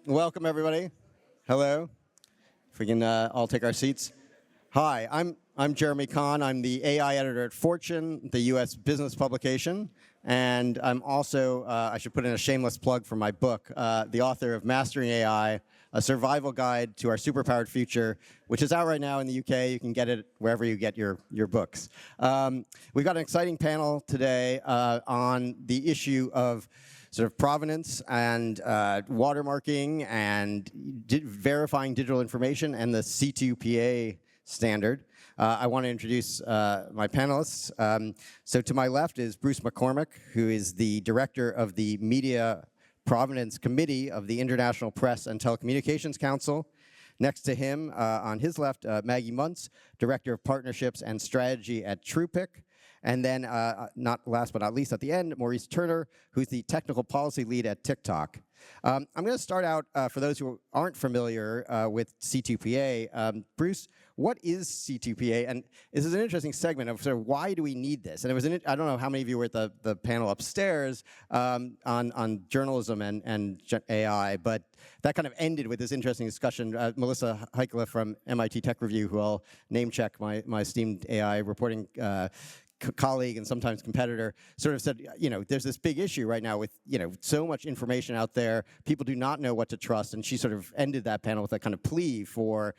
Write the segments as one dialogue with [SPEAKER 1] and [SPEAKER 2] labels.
[SPEAKER 1] Welcome, everybody. Hello. If we can all take our seats. Hi, I'm Jeremy Kahn. I'm the AI editor at Fortune, the U.S. business publication. And I'm also, I should put in a shameless plug for my book, the author of Mastering AI, a survival guide to our superpowered future, which is out right now in the UK. You can get it wherever you get your books. We've got an exciting panel today on the issue of sort of provenance and watermarking and verifying digital information and the C2PA standard. I want to introduce my panelists. So to my left is Bruce MacCormack, who is the director of the Media Provenance Committee of the International Press and Telecommunications Council. Next to him, on his left, Maggie Munts, director of partnerships and strategy at Truepic. And then, not last but not least, at the end, Maurice Turner, who's the technical policy lead at TikTok. I'm going to start out, for those who aren't familiar with C2PA. Bruce, what is C2PA? And this is an interesting segment of sort of why do we need this? And it was I don't know how many of you were at the panel upstairs on journalism and AI, but that kind of ended with this interesting discussion. Melissa Heikkila from MIT Tech Review, who I'll name check, my esteemed AI reporting colleague and sometimes competitor, sort of said, you know, there's this big issue right now with, you know, so much information out there. People do not know what to trust. And she sort of ended that panel with a kind of plea for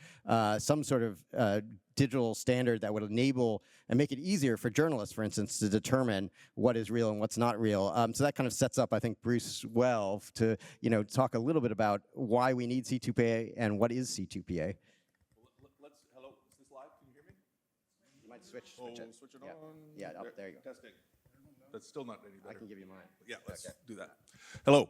[SPEAKER 1] some sort of digital standard that would enable and make it easier for journalists, for instance, to determine what is real and what's not real. So that kind of sets up, I think, Bruce well to, you know, talk a little bit about why we need C2PA and what is C2PA. Switch it.
[SPEAKER 2] Switch it on.
[SPEAKER 1] Yeah, there you go.
[SPEAKER 2] Testing. That's still not any better.
[SPEAKER 1] I can give you mine.
[SPEAKER 2] Yeah, let's do that. Hello.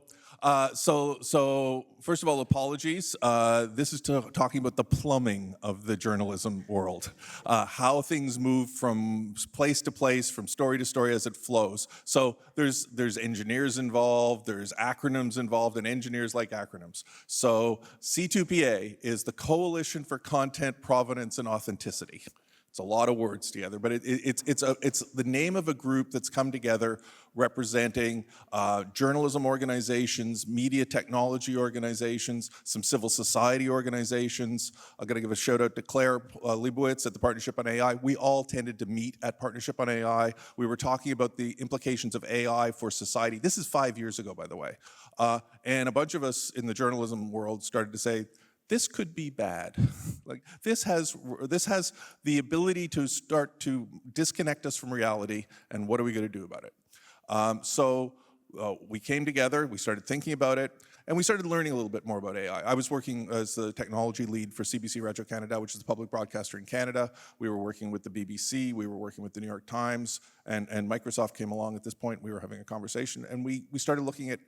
[SPEAKER 2] So first of all, apologies. This is talking about the plumbing of the journalism world, how things move from place to place, from story to story as it flows. So there's engineers involved, there's acronyms involved, and engineers like acronyms. So C2PA is the Coalition for Content, Provenance, and Authenticity. It's a lot of words together, but it's the name of a group that's come together representing journalism organizations, media technology organizations, some civil society organizations. I'm going to give a shout out to Claire Leibowitz at the Partnership on AI. We all tended to meet at Partnership on AI. We were talking about the implications of AI for society. This is 5 years ago, by the way. And a bunch of us in the journalism world started to say, this could be bad. Like this has the ability to start to disconnect us from reality, and what are we going to do about it? So we came together, we started thinking about it, and we started learning a little bit more about AI. I was working as the technology lead for CBC Radio-Canada, which is the public broadcaster in Canada. We were working with the BBC, we were working with the New York Times, and Microsoft came along at this point. We were having a conversation, and we started looking at,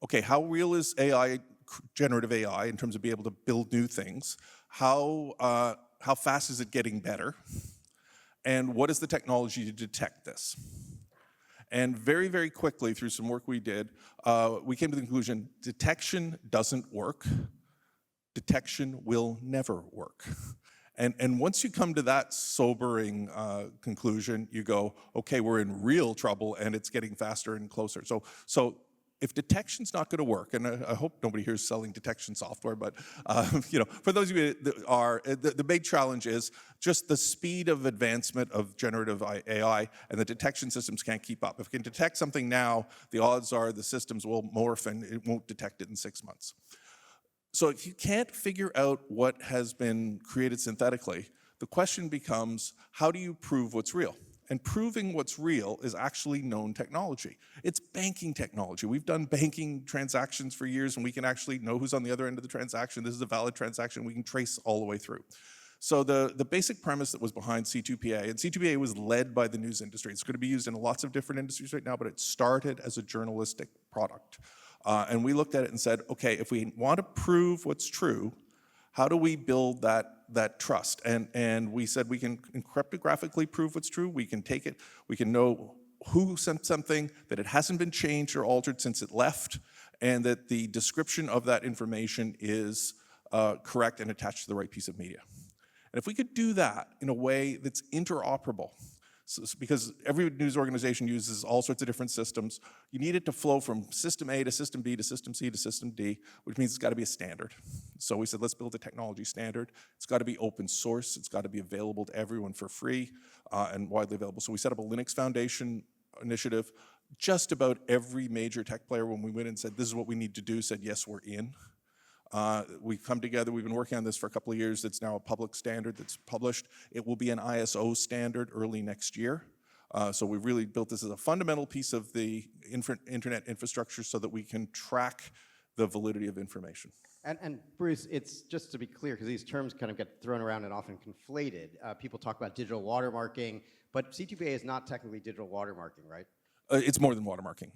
[SPEAKER 2] okay, how real is AI, generative AI, in terms of being able to build new things? How fast is it getting better? And what is the technology to detect this? And very, very quickly, through some work we did, we came to the conclusion, detection doesn't work. Detection will never work. And once you come to that sobering conclusion, you go, okay, we're in real trouble, and it's getting faster and closer. So if detection's not going to work, and I hope nobody here is selling detection software, but you know, for those of you that are, the big challenge is just the speed of advancement of generative AI, and the detection systems can't keep up. If it can detect something now, the odds are the systems will morph and it won't detect it in 6 months. So if you can't figure out what has been created synthetically, the question becomes, how do you prove what's real? And proving what's real is actually known technology. It's banking technology. We've done banking transactions for years, and we can actually know who's on the other end of the transaction. This is a valid transaction. We can trace all the way through. So the basic premise that was behind C2PA, and C2PA was led by the news industry. It's going to be used in lots of different industries right now, but it started as a journalistic product. And we looked at it and said, okay, if we want to prove what's true, how do we build that trust? And we said we can cryptographically prove what's true. We can take it. We can know who sent something, that it hasn't been changed or altered since it left, and that the description of that information is correct and attached to the right piece of media. And if we could do that in a way that's interoperable, because every news organization uses all sorts of different systems. You need it to flow from system A to system B to system C to system D, which means it's got to be a standard. So we said, let's build a technology standard. It's got to be open source. It's got to be available to everyone for free and widely available. So we set up a Linux Foundation initiative. Just about every major tech player, when we went and said, this is what we need to do, said, yes, we're in. We've come together, we've been working on this for a couple of years. It's now a public standard that's published. It will be an ISO standard early next year. So we've really built this as a fundamental piece of the internet infrastructure so that we can track the validity of information.
[SPEAKER 1] And Bruce, it's just to be clear, because these terms kind of get thrown around and often conflated. People talk about digital watermarking, but C2PA is not technically digital watermarking, right?
[SPEAKER 2] It's more than watermarking.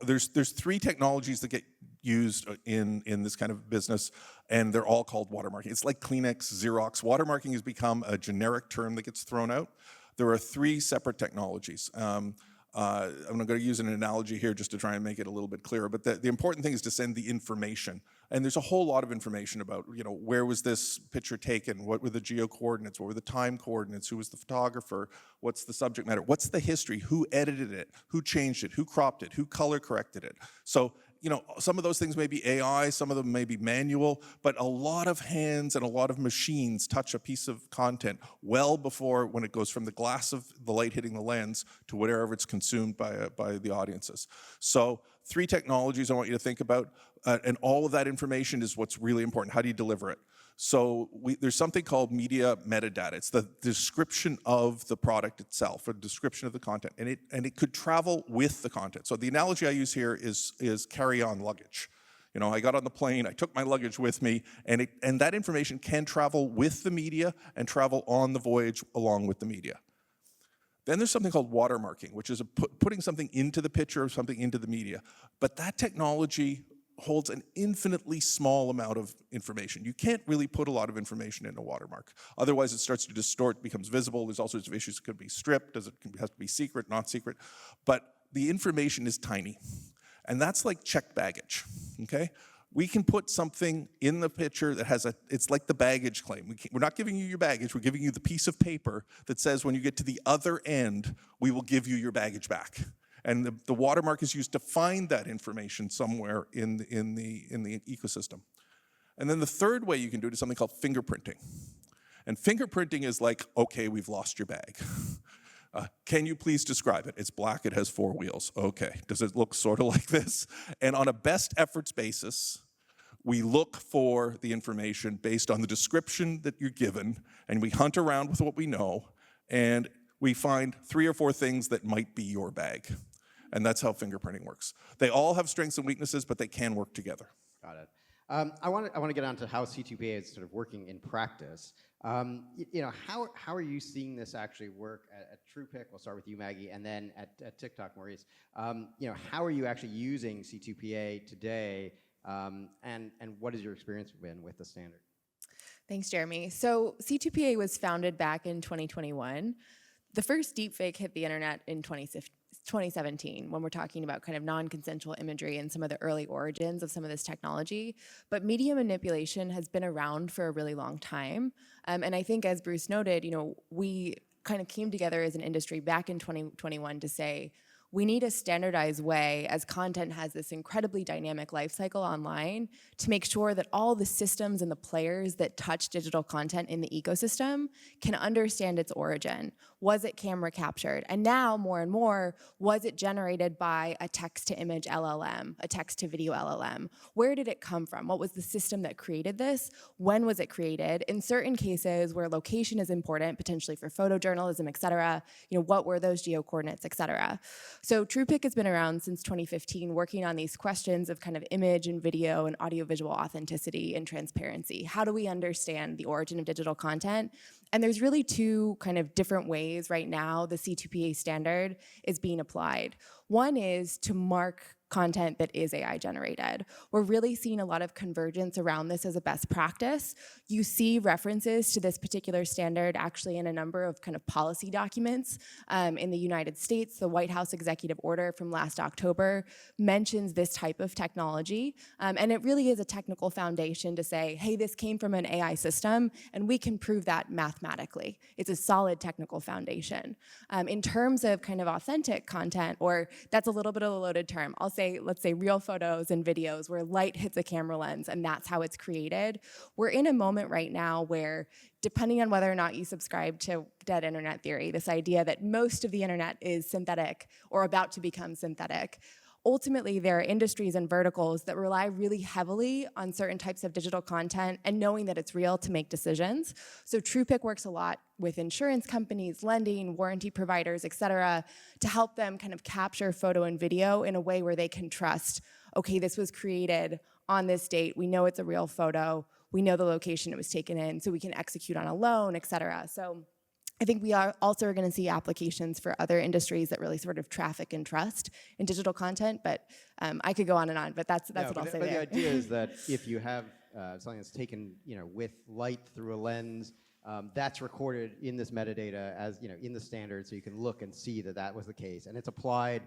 [SPEAKER 2] There's three technologies that get used in this kind of business, and they're all called watermarking. It's like Kleenex, Xerox. Watermarking has become a generic term that gets thrown out. There are three separate technologies. I'm going to use an analogy here just to try and make it a little bit clearer, but the important thing is to send the information. And there's a whole lot of information about, where was this picture taken? What were the geo coordinates? What were the time coordinates? Who was the photographer? What's the subject matter? What's the history? Who edited it? Who changed it? Who cropped it? Who color corrected it? So, some of those things may be AI, some of them may be manual, but a lot of hands and a lot of machines touch a piece of content well before when it goes from the glass of the light hitting the lens to whatever it's consumed by the audiences. So 3 technologies I want you to think about, and all of that information is what's really important. How do you deliver it? So there's something called media metadata. It's the description of the product itself, a description of the content, and it could travel with the content. So the analogy I use here is carry-on luggage. I got on the plane, I took my luggage with me, and that information can travel with the media and travel on the voyage along with the media. Then there's something called watermarking, which is putting something into the picture or something into the media. But that technology holds an infinitely small amount of information. You can't really put a lot of information in a watermark. Otherwise, it starts to distort, becomes visible. There's all sorts of issues. It could be stripped. Does it have to be secret, not secret? But the information is tiny. And that's like checked baggage, okay? We can put something in the picture that has it's like the baggage claim. We're not giving you your baggage, we're giving you the piece of paper that says when you get to the other end, we will give you your baggage back. And the watermark is used to find that information somewhere in the ecosystem. And then the third way you can do it is something called fingerprinting. And fingerprinting is like, okay, we've lost your bag. Can you please describe it? It's black, it has 4 wheels. Okay, does it look sort of like this? And on a best efforts basis, we look for the information based on the description that you're given, and we hunt around with what we know, and we find 3 or 4 things that might be your bag. And that's how fingerprinting works. They all have strengths and weaknesses, but they can work together.
[SPEAKER 1] Got it. I want to get on to how C2PA is sort of working in practice. How are you seeing this actually work at Truepic? We'll start with you, Maggie, and then at TikTok, Maurice. How are you actually using C2PA today, and what has your experience been with the standard?
[SPEAKER 3] Thanks, Jeremy. So C2PA was founded back in 2021. The first deepfake hit the internet in 2017, when we're talking about kind of non-consensual imagery and some of the early origins of some of this technology. But media manipulation has been around for a really long time. And I think, as Bruce noted, we kind of came together as an industry back in 2021 to say, we need a standardized way, as content has this incredibly dynamic life cycle online, to make sure that all the systems and the players that touch digital content in the ecosystem can understand its origin. Was it camera captured? And now, more and more, was it generated by a text-to-image LLM, a text-to-video LLM? Where did it come from? What was the system that created this? When was it created? In certain cases where location is important, potentially for photojournalism, et cetera, what were those geo-coordinates, et cetera? So Truepic has been around since 2015, working on these questions of kind of image and video and audiovisual authenticity and transparency. How do we understand the origin of digital content? And there's really 2 kind of different ways right now the C2PA standard is being applied. One is to mark content that is AI generated. We're really seeing a lot of convergence around this as a best practice. You see references to this particular standard actually in a number of kind of policy documents in the United States. The White House executive order from last October mentions this type of technology. And it really is a technical foundation to say, hey, this came from an AI system, and we can prove that mathematically. It's a solid technical foundation. In terms of kind of authentic content, or that's a little bit of a loaded term, let's say real photos and videos where light hits a camera lens and that's how it's created. We're in a moment right now where, depending on whether or not you subscribe to dead internet theory, this idea that most of the internet is synthetic or about to become synthetic, ultimately, there are industries and verticals that rely really heavily on certain types of digital content and knowing that it's real to make decisions. So Truepic works a lot with insurance companies, lending, warranty providers, et cetera, to help them kind of capture photo and video in a way where they can trust, okay, this was created on this date, we know it's a real photo, we know the location it was taken in, so we can execute on a loan, et cetera. So I think we are also going to see applications for other industries that really sort of traffic and trust in digital content, but I could go on and on, but that's what I'll say
[SPEAKER 1] but
[SPEAKER 3] there.
[SPEAKER 1] the idea is that if you have something that's taken, with light through a lens, that's recorded in this metadata as, in the standard, so you can look and see that that was the case, and it's applied,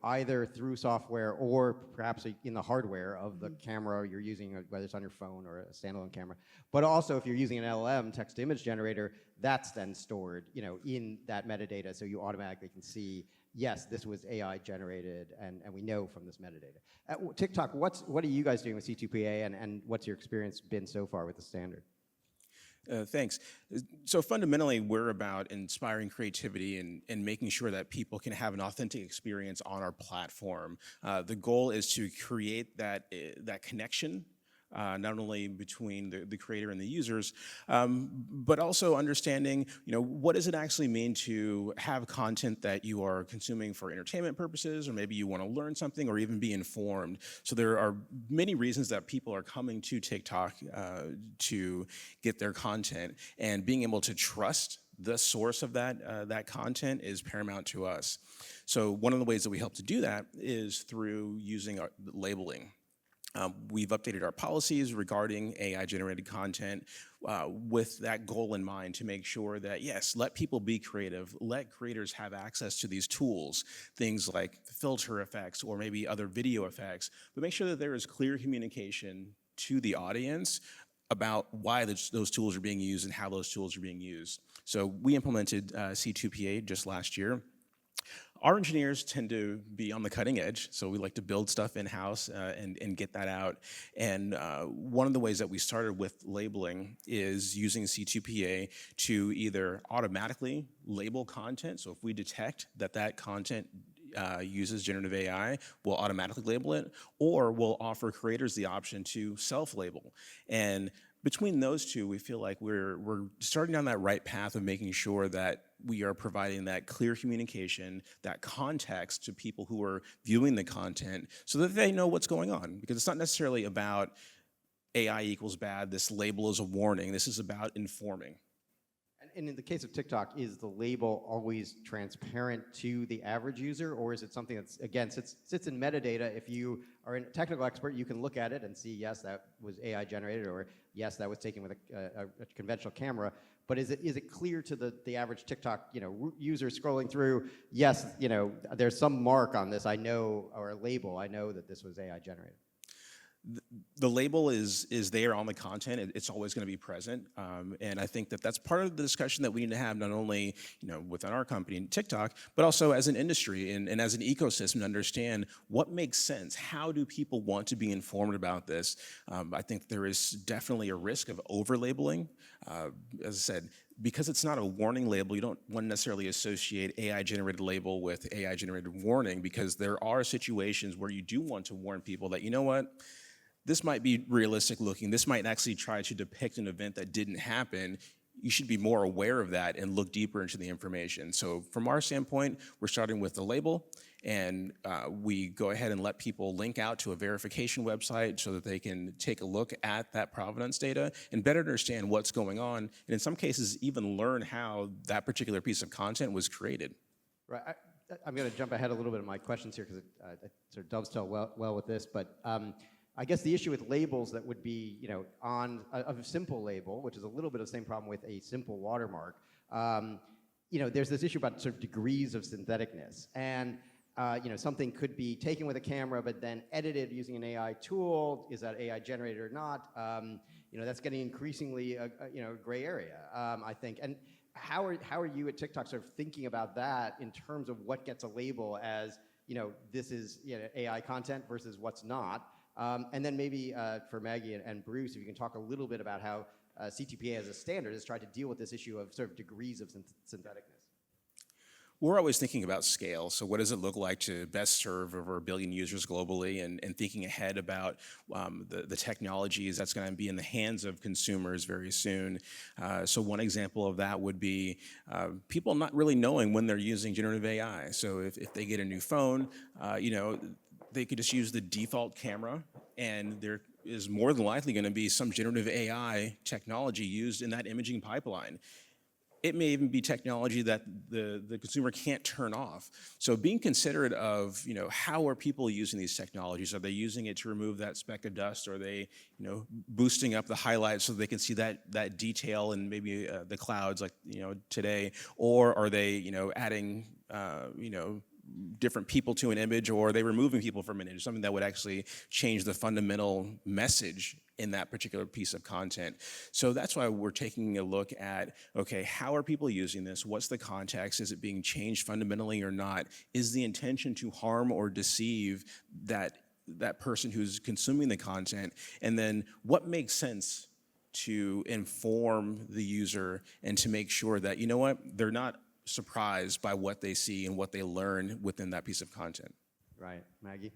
[SPEAKER 1] either through software or perhaps in the hardware of the camera you're using, whether it's on your phone or a standalone camera. But also, if you're using an LLM, text-to-image generator, that's then stored, in that metadata, so you automatically can see, yes, this was AI generated, and we know from this metadata. At TikTok, what are you guys doing with C2PA, and what's your experience been so far with the standard?
[SPEAKER 4] Thanks. So fundamentally, we're about inspiring creativity and making sure that people can have an authentic experience on our platform. The goal is to create that connection, not only between the creator and the users, but also understanding, what does it actually mean to have content that you are consuming for entertainment purposes, or maybe you want to learn something or even be informed. So there are many reasons that people are coming to TikTok to get their content, and being able to trust the source of that content is paramount to us. So one of the ways that we help to do that is through using labeling. We've updated our policies regarding AI-generated content with that goal in mind, to make sure that, yes, let people be creative, let creators have access to these tools, things like filter effects or maybe other video effects, but make sure that there is clear communication to the audience about why those tools are being used and how those tools are being used. So we implemented C2PA just last year. Our engineers tend to be on the cutting edge, so we like to build stuff in-house and get that out. And one of the ways that we started with labeling is using C2PA to either automatically label content. So if we detect that content uses generative AI, we'll automatically label it, or we'll offer creators the option to self-label. And between those two, we feel like we're starting down that right path of making sure that we are providing that clear communication, that context to people who are viewing the content, so that they know what's going on. Because it's not necessarily about AI equals bad, this label is a warning. This is about informing.
[SPEAKER 1] And in the case of TikTok, is the label always transparent to the average user, or is it something that's, again, sits in metadata? If you are a technical expert, you can look at it and see, yes, that was AI generated, or yes, that was taken with a conventional camera. But is it clear to the average TikTok user scrolling through? Yes, there's some mark on this, I know, or a label, I know that this was AI generated.
[SPEAKER 4] The label is there on the content. It's always going to be present, and I think that's part of the discussion that we need to have, not only within our company, TikTok, but also as an industry and as an ecosystem, to understand what makes sense. How do people want to be informed about this? I think there is definitely a risk of over-labeling. As I said, because it's not a warning label, you don't want to necessarily associate AI-generated label with AI-generated warning, because there are situations where you do want to warn people that, this might be realistic looking. This might actually try to depict an event that didn't happen. You should be more aware of that and look deeper into the information. So from our standpoint, we're starting with the label, and we go ahead and let people link out to a verification website so that they can take a look at that provenance data and better understand what's going on, and in some cases even learn how that particular piece of content was created.
[SPEAKER 1] Right. I'm going to jump ahead a little bit of my questions here because it sort of dovetail well with this. But I guess the issue with labels that would be, on a simple label, which is a little bit of the same problem with a simple watermark. There's this issue about sort of degrees of syntheticness, and something could be taken with a camera but then edited using an AI tool. Is that AI generated or not? That's getting increasingly a gray area, I think. And how are you at TikTok sort of thinking about that in terms of what gets a label as this is AI content versus what's not? And then maybe for Maggie and Bruce, if you can talk a little bit about how CTPA as a standard has tried to deal with this issue of sort of degrees of syntheticness.
[SPEAKER 4] We're always thinking about scale. So what does it look like to best serve over 1 billion users globally, and thinking ahead about the technologies that's going to be in the hands of consumers very soon. So one example of that would be people not really knowing when they're using generative AI. So if they get a new phone, they could just use the default camera, and there is more than likely going to be some generative AI technology used in that imaging pipeline. It may even be technology that the consumer can't turn off. So being considerate of, how are people using these technologies? Are they using it to remove that speck of dust? Are they, boosting up the highlights so they can see that detail in maybe the clouds like, today? Or are they, adding, different people to an image, or are they removing people from an image, something that would actually change the fundamental message in that particular piece of content. So that's why we're taking a look at, okay, how are people using this? What's the context? Is it being changed fundamentally or not? Is the intention to harm or deceive that person who's consuming the content? And then what makes sense to inform the user and to make sure that, they're not surprised by what they see and what they learn within that piece of content.
[SPEAKER 1] Right. Maggie?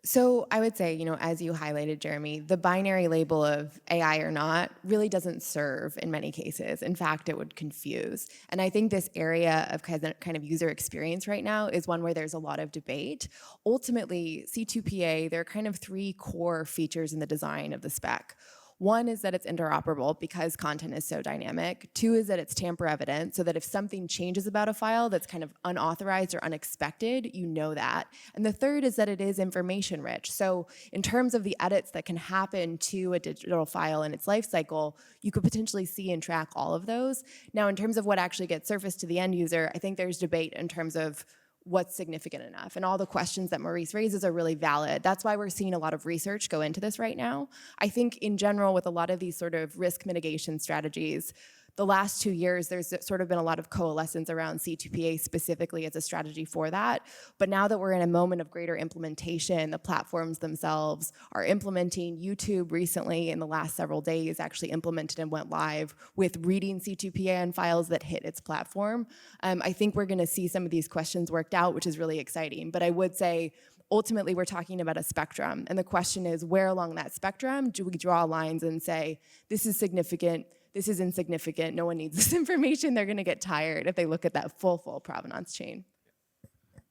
[SPEAKER 3] So I would say, as you highlighted, Jeremy, the binary label of AI or not really doesn't serve in many cases. In fact, it would confuse. And I think this area of kind of user experience right now is one where there's a lot of debate. Ultimately, C2PA, there are kind of 3 core features in the design of the spec. One is that it's interoperable because content is so dynamic. 2 is that it's tamper evident, so that if something changes about a file that's kind of unauthorized or unexpected, you know that. And the 3rd is that it is information rich. So in terms of the edits that can happen to a digital file in its life cycle, you could potentially see and track all of those. Now, in terms of what actually gets surfaced to the end user, I think there's debate in terms of what's significant enough. And all the questions that Maurice raises are really valid. That's why we're seeing a lot of research go into this right now. I think in general, with a lot of these sort of risk mitigation strategies, the last 2 years, there's sort of been a lot of coalescence around C2PA specifically as a strategy for that. But now that we're in a moment of greater implementation, the platforms themselves are implementing. YouTube recently, in the last several days, actually implemented and went live with reading C2PA on files that hit its platform. I think we're going to see some of these questions worked out, which is really exciting. But I would say, ultimately, we're talking about a spectrum. And the question is, where along that spectrum do we draw lines and say, this is significant, this is insignificant, no one needs this information? They're going to get tired if they look at that full provenance chain.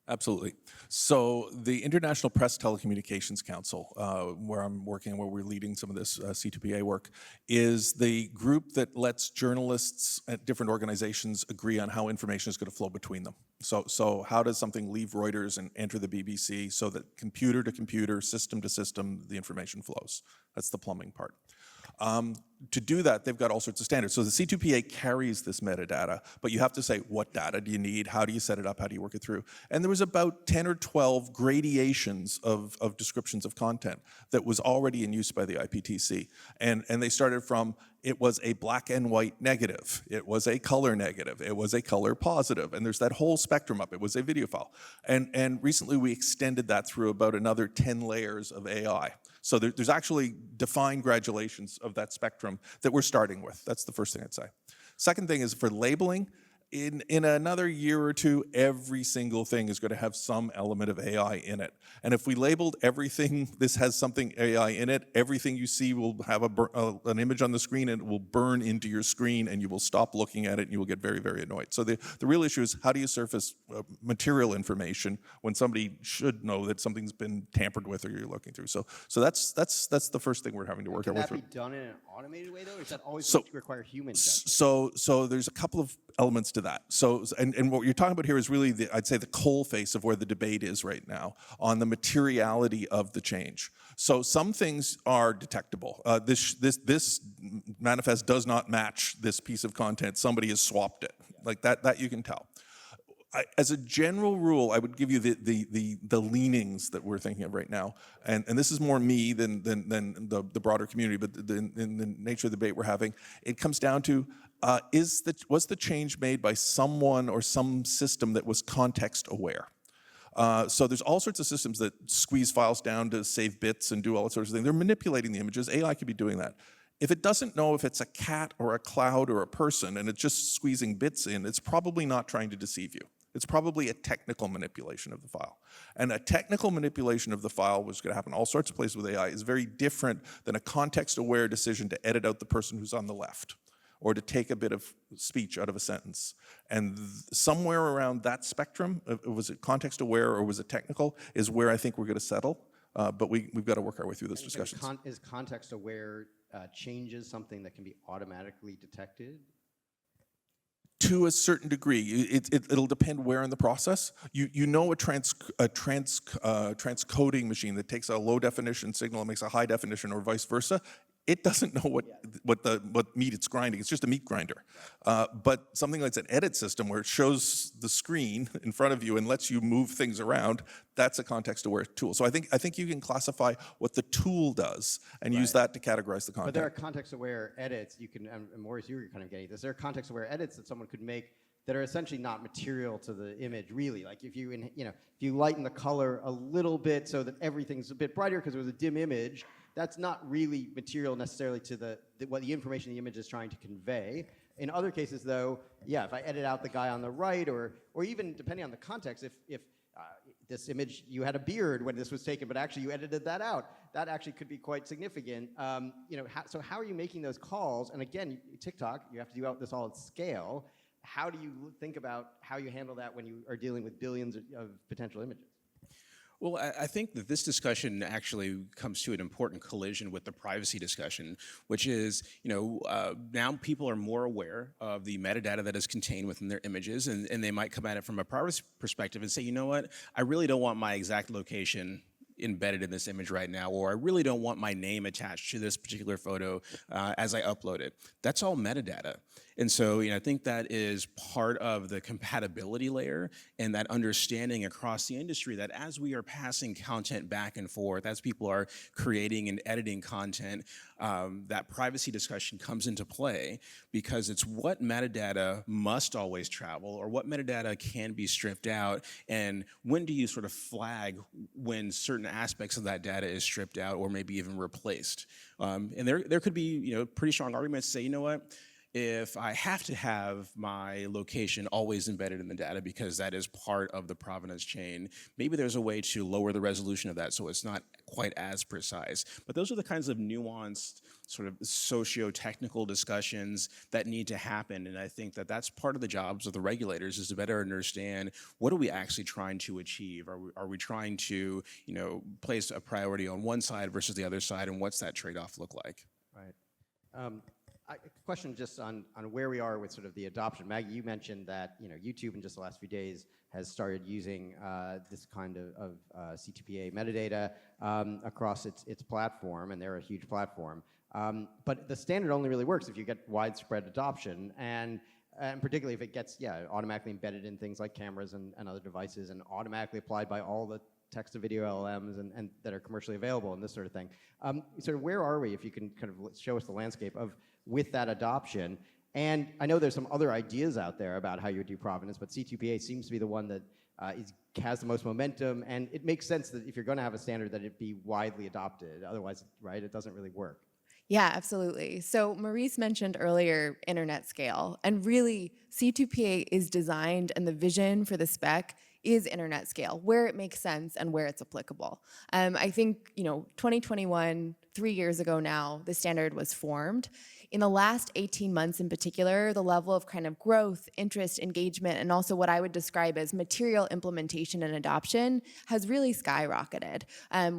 [SPEAKER 2] Absolutely. So the International Press Telecommunications Council, where I'm working, where we're leading some of this C2PA work, is the group that lets journalists at different organizations agree on how information is going to flow between them. So how does something leave Reuters and enter the BBC so that computer to computer, system to system, the information flows? That's the plumbing part. To do that, they've got all sorts of standards. So the C2PA carries this metadata, but you have to say, what data do you need? How do you set it up? How do you work it through? And there was about 10 or 12 gradations of descriptions of content that was already in use by the IPTC. And they started from, it was a black and white negative. It was a color negative. It was a color positive. And there's that whole spectrum up. It was a video file. And recently we extended that through about another 10 layers of AI. So there's actually defined graduations of that spectrum that we're starting with. That's the first thing I'd say. Second thing is for labeling. In another year or two, every single thing is going to have some element of AI in it. And if we labeled everything, this has something AI in it, everything you see will have an image on the screen and it will burn into your screen and you will stop looking at it and you will get very, very annoyed. So the real issue is, how do you surface material information when somebody should know that something's been tampered with or you're looking through? So that's the first thing we're having to work out with.
[SPEAKER 1] Can that be done in an automated way, though, or is that always going to require human judgment?
[SPEAKER 2] So there's a couple of elements to to that. So, and what you're talking about here is really, I'd say, the coal face of where the debate is right now on the materiality of the change. So some things are detectable. This manifest does not match this piece of content. Somebody has swapped it. Like that you can tell. As a general rule, I would give you the leanings that we're thinking of right now, and this is more me than the broader community, but in the nature of the debate we're having, it comes down to was the change made by someone or some system that was context aware? So there's all sorts of systems that squeeze files down to save bits and do all sorts of things. They're manipulating the images. AI could be doing that. If it doesn't know if it's a cat or a cloud or a person and it's just squeezing bits in, it's probably not trying to deceive you. It's probably a technical manipulation of the file. And a technical manipulation of the file, which is going to happen all sorts of places with AI, is very different than a context-aware decision to edit out the person who's on the left or to take a bit of speech out of a sentence. And somewhere around that spectrum, was it context-aware or was it technical, is where I think we're going to settle. But we've got to work our way through this discussion.
[SPEAKER 1] Is context-aware changes something that can be automatically detected?
[SPEAKER 2] To a certain degree, it'll depend where in the process. You know a transcoding machine that takes a low definition signal and makes a high definition, or vice versa. It doesn't know what meat it's grinding. It's just a meat grinder. But something like an edit system where it shows the screen in front of you and lets you move things around, that's a context-aware tool. So I think you can classify what the tool does and use that to categorize the content.
[SPEAKER 1] But there are context-aware edits. You can, and Maurice, you were kind of getting this. There are context-aware edits that someone could make that are essentially not material to the image, really. Like if you lighten the color a little bit so that everything's a bit brighter because it was a dim image, that's not really material necessarily to what the information the image is trying to convey. In other cases, though, yeah, if I edit out the guy on the right, or even depending on the context, if this image, you had a beard when this was taken, but actually you edited that out, that actually could be quite significant. So how are you making those calls? And again, TikTok, you have to do this all at scale. How do you think about how you handle that when you are dealing with billions of potential images?
[SPEAKER 4] Well, I think that this discussion actually comes to an important collision with the privacy discussion, which is, now people are more aware of the metadata that is contained within their images, and they might come at it from a privacy perspective and say, you know what, I really don't want my exact location embedded in this image right now, or I really don't want my name attached to this particular photo as I upload it. That's all metadata. And so I think that is part of the compatibility layer and that understanding across the industry that as we are passing content back and forth, as people are creating and editing content, that privacy discussion comes into play because it's what metadata must always travel or what metadata can be stripped out, and when do you sort of flag when certain aspects of that data is stripped out or maybe even replaced. And there could be pretty strong arguments to say, you know what, if I have to have my location always embedded in the data because that is part of the provenance chain, maybe there's a way to lower the resolution of that so it's not quite as precise. But those are the kinds of nuanced sort of socio-technical discussions that need to happen, and I think that that's part of the jobs of the regulators, is to better understand what are we actually trying to achieve. Are we trying to place a priority on one side versus the other side, and what's that trade-off look like?
[SPEAKER 1] Right. A question just on where we are with sort of the adoption. Maggie, you mentioned that YouTube in just the last few days has started using this kind of C2PA metadata across its platform, and they're a huge platform. But the standard only really works if you get widespread adoption, and particularly if it gets automatically embedded in things like cameras and other devices, and automatically applied by all the text-to-video LLMs and that are commercially available and this sort of thing. Sort of where are we, if you can kind of show us the landscape of with that adoption? And I know there's some other ideas out there about how you do provenance, but C2PA seems to be the one that has the most momentum, and it makes sense that if you're going to have a standard that it be widely adopted. Otherwise, right, it doesn't really work.
[SPEAKER 3] Yeah, absolutely. So Maurice mentioned earlier internet scale, and really C2PA is designed, and the vision for the spec is internet scale, where it makes sense and where it's applicable. I think 2021 3 years ago now, the standard was formed. In the last 18 months in particular, the level of kind of growth, interest, engagement, and also what I would describe as material implementation and adoption has really skyrocketed.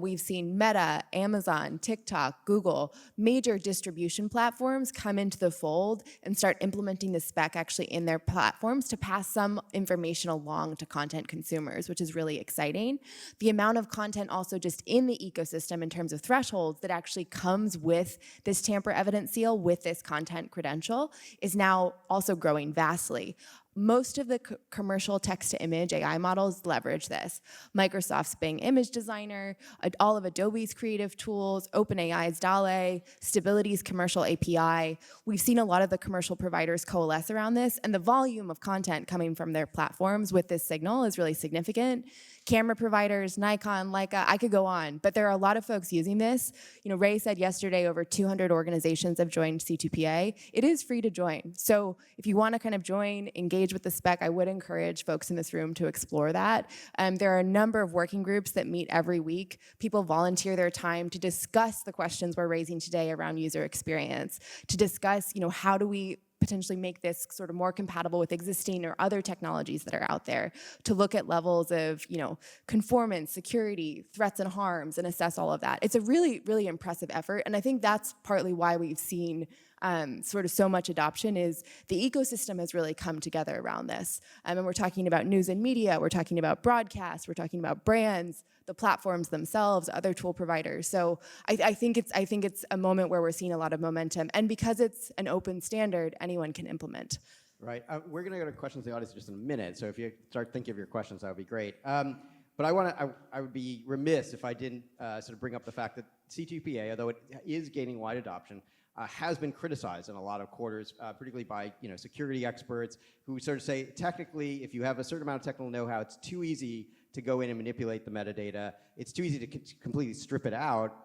[SPEAKER 3] We've seen Meta, Amazon, TikTok, Google, major distribution platforms come into the fold and start implementing the spec actually in their platforms to pass some information along to content consumers, which is really exciting. The amount of content also just in the ecosystem in terms of thresholds that actually comes with this tamper evidence seal, with this content credential, is now also growing vastly. Most of the commercial text-to-image AI models leverage this. Microsoft's Bing Image Designer, all of Adobe's creative tools, OpenAI's DALL-E, Stability's commercial API. We've seen a lot of the commercial providers coalesce around this, and the volume of content coming from their platforms with this signal is really significant. Camera providers, Nikon, Leica, I could go on, but there are a lot of folks using this. Ray said yesterday over 200 organizations have joined C2PA. It is free to join. So if you want to kind of join, engage with the spec, I would encourage folks in this room to explore that. There are a number of working groups that meet every week. People volunteer their time to discuss the questions we're raising today around user experience, to discuss, how do we potentially make this sort of more compatible with existing or other technologies that are out there, to look at levels of, conformance, security, threats and harms, and assess all of that. It's a really, really impressive effort, and I think that's partly why we've seen sort of so much adoption is the ecosystem has really come together around this. And we're talking about news and media, we're talking about broadcast, we're talking about brands, the platforms themselves, other tool providers. So I think it's a moment where we're seeing a lot of momentum. And because it's an open standard, anyone can implement.
[SPEAKER 1] Right. We're going to go to questions in the audience in just a minute. So if you start thinking of your questions, that would be great. But I would be remiss if I didn't sort of bring up the fact that C2PA, although it is gaining wide adoption, has been criticized in a lot of quarters, particularly by security experts who sort of say, technically, if you have a certain amount of technical know-how, it's too easy to go in and manipulate the metadata. It's too easy to completely strip it out.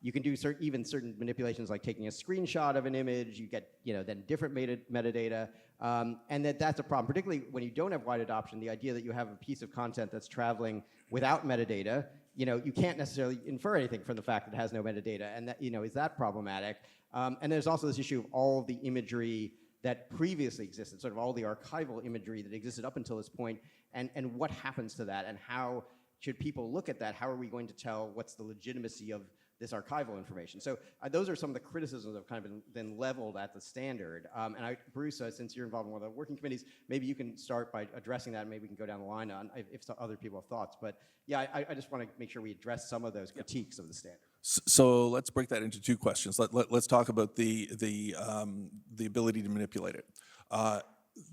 [SPEAKER 1] You can do even certain manipulations like taking a screenshot of an image. You get then different metadata, and that's a problem, particularly when you don't have wide adoption. The idea that you have a piece of content that's traveling without metadata, you can't necessarily infer anything from the fact that it has no metadata, and that is that problematic? And there's also this issue of all of the imagery that previously existed, sort of all the archival imagery that existed up until this point, and what happens to that, and how should people look at that? How are we going to tell what's the legitimacy of this archival information? So those are some of the criticisms that have kind of been leveled at the standard. And Bruce, since you're involved in one of the working committees, maybe you can start by addressing that, and maybe we can go down the line on if other people have thoughts. But yeah, I just want to make sure we address some of those critiques of the standard.
[SPEAKER 2] So let's break that into two questions. Let's talk about the ability to manipulate it.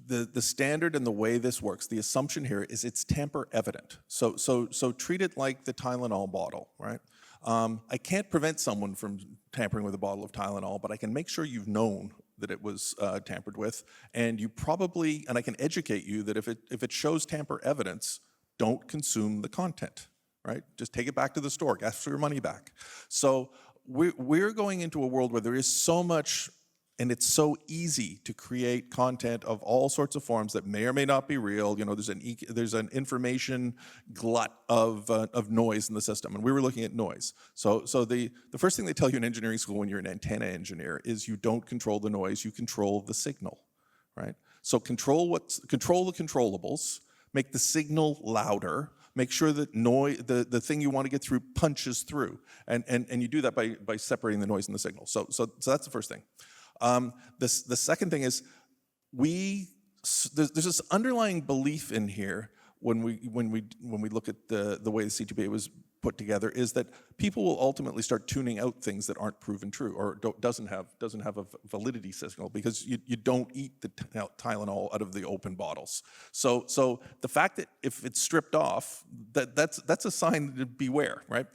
[SPEAKER 2] The standard and the way this works, the assumption here is it's tamper evident. So treat it like the Tylenol bottle, right? I can't prevent someone from tampering with a bottle of Tylenol, but I can make sure you've known that it was tampered with, and I can educate you that if it shows tamper evidence, don't consume the content. Right? Just take it back to the store, ask for your money back. So we're going into a world where there is so much, and it's so easy to create content of all sorts of forms that may or may not be real. There's an information glut of noise in the system, and we were looking at noise. So the first thing they tell you in engineering school when you're an antenna engineer is you don't control the noise, you control the signal, right? So control the controllables, make the signal louder. Make sure that the thing you want to get through punches through, and you do that by separating the noise and the signal. So that's the first thing. The second thing is there's this underlying belief in here when we look at the way the C2PA was put together, is that people will ultimately start tuning out things that aren't proven true or doesn't have a validity signal, because you don't eat the Tylenol out of the open bottles. So the fact that if it's stripped off, that's a sign to beware, right?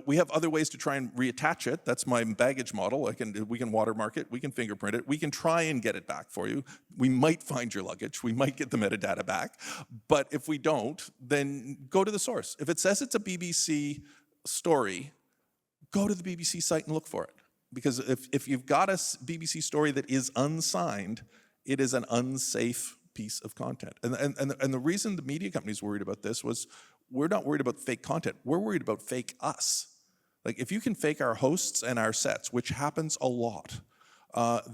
[SPEAKER 2] We have other ways to try and reattach it. That's my baggage model. We can watermark it, we can fingerprint it, we can try and get it back for you. We might find your luggage, we might get the metadata back, but if we don't, then go to the source. If it says it's a BBC story, go to the BBC site and look for it. Because if you've got a BBC story that is unsigned, it is an unsafe piece of content. And the reason the media companies worried about this was, we're not worried about fake content, we're worried about fake us. Like if you can fake our hosts and our sets, which happens a lot,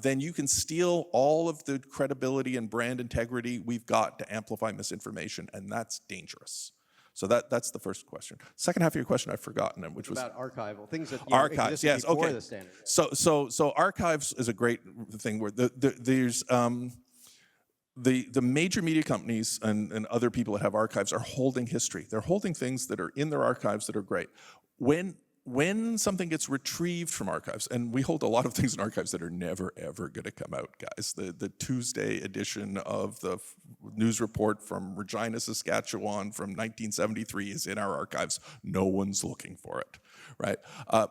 [SPEAKER 2] then you can steal all of the credibility and brand integrity we've got to amplify misinformation, and that's dangerous. So that's the first question. Second half of your question I've forgotten, which was
[SPEAKER 1] about archival things that
[SPEAKER 2] archives.
[SPEAKER 1] existed
[SPEAKER 2] Yes,
[SPEAKER 1] before
[SPEAKER 2] okay.
[SPEAKER 1] the standard.
[SPEAKER 2] So archives is a great thing where there's the major media companies and other people that have archives are holding history. They're holding things that are in their archives that are great. When something gets retrieved from archives, and we hold a lot of things in archives that are never, ever going to come out, guys. The Tuesday edition of the news report from Regina, Saskatchewan from 1973 is in our archives. No one's looking for it, right?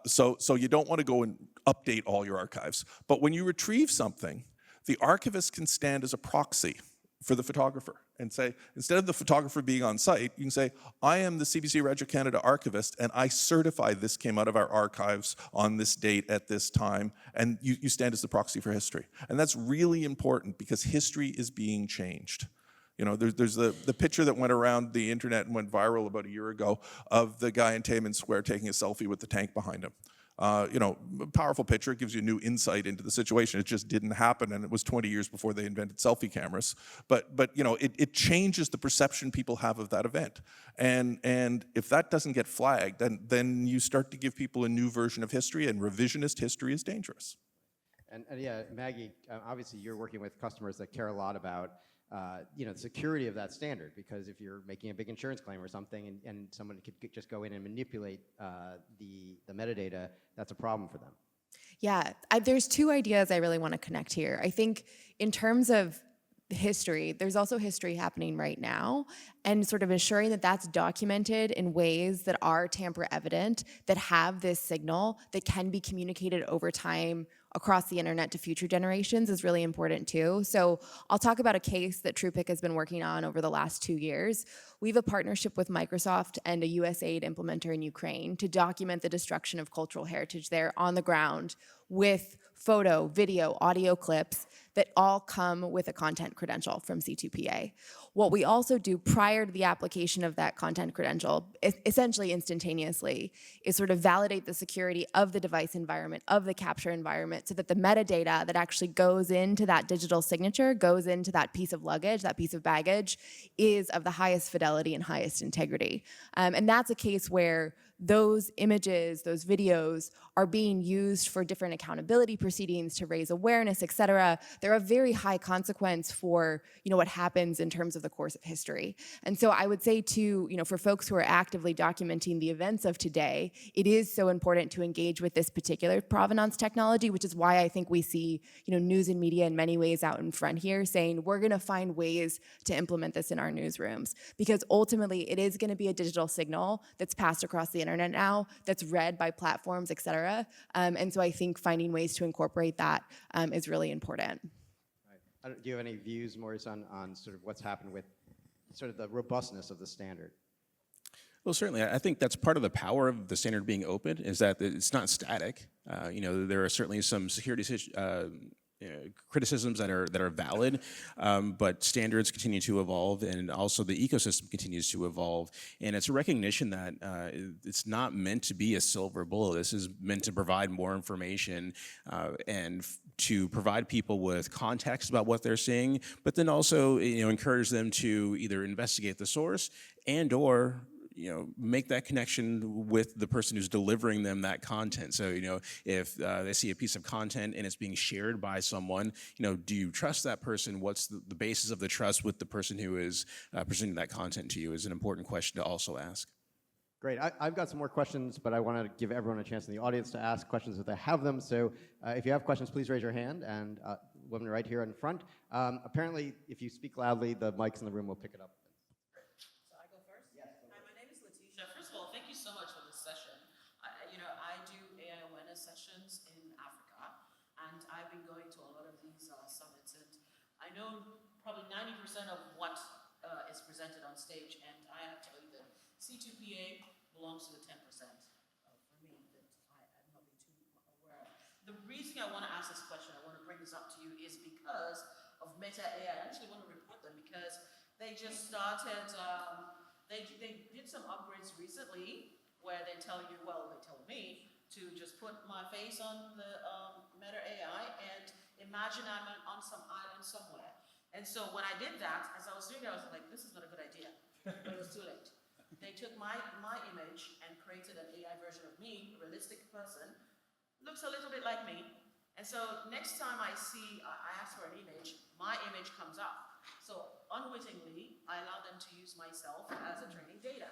[SPEAKER 2] So you don't want to go and update all your archives. But when you retrieve something, the archivist can stand as a proxy for the photographer and say, instead of the photographer being on site, you can say, I am the CBC Radio Canada archivist and I certify this came out of our archives on this date at this time, and you stand as the proxy for history. And that's really important because history is being changed. You know, there's the picture that went around the internet and went viral about a year ago of the guy in Tiananmen Square taking a selfie with the tank behind him. You know, powerful picture. It gives you new insight into the situation. It just didn't happen, and it was 20 years before they invented selfie cameras. But you know, it changes the perception people have of that event. And if that doesn't get flagged, then you start to give people a new version of history, and revisionist history is dangerous.
[SPEAKER 1] And yeah, Maggie, obviously you're working with customers that care a lot about the security of that standard, because if you're making a big insurance claim or something and someone could just go in and manipulate the metadata, that's a problem for them.
[SPEAKER 3] Yeah, there's two ideas I really want to connect here. I think in terms of history, there's also history happening right now, and sort of ensuring that that's documented in ways that are tamper evident, that have this signal that can be communicated over time across the internet to future generations is really important too. So I'll talk about a case that Truepic has been working on over the last 2 years. We have a partnership with Microsoft and a USAID implementer in Ukraine to document the destruction of cultural heritage there on the ground with photo, video, audio clips that all come with a content credential from C2PA. What we also do prior to the application of that content credential, essentially instantaneously, is sort of validate the security of the device environment, of the capture environment, so that the metadata that actually goes into that digital signature, goes into that piece of luggage, that piece of baggage, is of the highest fidelity and highest integrity. And that's a case where those images, those videos are being used for different accountability proceedings to raise awareness, et cetera. They're a very high consequence for, what happens in terms of the course of history. And so I would say to, for folks who are actively documenting the events of today, it is so important to engage with this particular provenance technology, which is why I think we see, news and media in many ways out in front here saying, we're gonna find ways to implement this in our newsrooms. Because ultimately, it is gonna be a digital signal that's passed across the internet now, that's read by platforms, et cetera. And so I think finding ways to incorporate that is really important.
[SPEAKER 1] Right. Do you have any views, Maurice, on sort of what's happened with sort of the robustness of the standard?
[SPEAKER 4] Well, certainly. I think that's part of the power of the standard being open, is that it's not static. There are certainly some security criticisms that are valid, but standards continue to evolve, and also the ecosystem continues to evolve. And it's a recognition that it's not meant to be a silver bullet. This is meant to provide more information and to provide people with context about what they're seeing, but then also encourage them to either investigate the source and/or make that connection with the person who's delivering them that content. So, if they see a piece of content and it's being shared by someone, do you trust that person? What's the basis of the trust with the person who is presenting that content to you is an important question to also ask.
[SPEAKER 1] Great. I've got some more questions, but I want to give everyone a chance in the audience to ask questions if they have them. So if you have questions, please raise your hand, and woman right here in front. Apparently, if you speak loudly, the mics in the room will pick it up.
[SPEAKER 5] Thank you so much for this session. I do AI awareness sessions in Africa, and I've been going to a lot of these summits, and I know probably 90% of what is presented on stage, and I have to tell you that C2PA belongs to the 10% for me that I've not been too aware of. The reason I want to ask this question, I want to bring this up to you, is because of Meta AI. I actually want to report them because they just started. They did some upgrades recently where they tell you, well, they tell me to just put my face on the Meta AI and imagine I'm on some island somewhere. And so when I did that, as I was doing it, I was like, this is not a good idea, but it was too late. They took my image and created an AI version of me, a realistic person, looks a little bit like me. And so next time I ask for an image, my image comes up. So unwittingly, I allow them to use myself as a training data.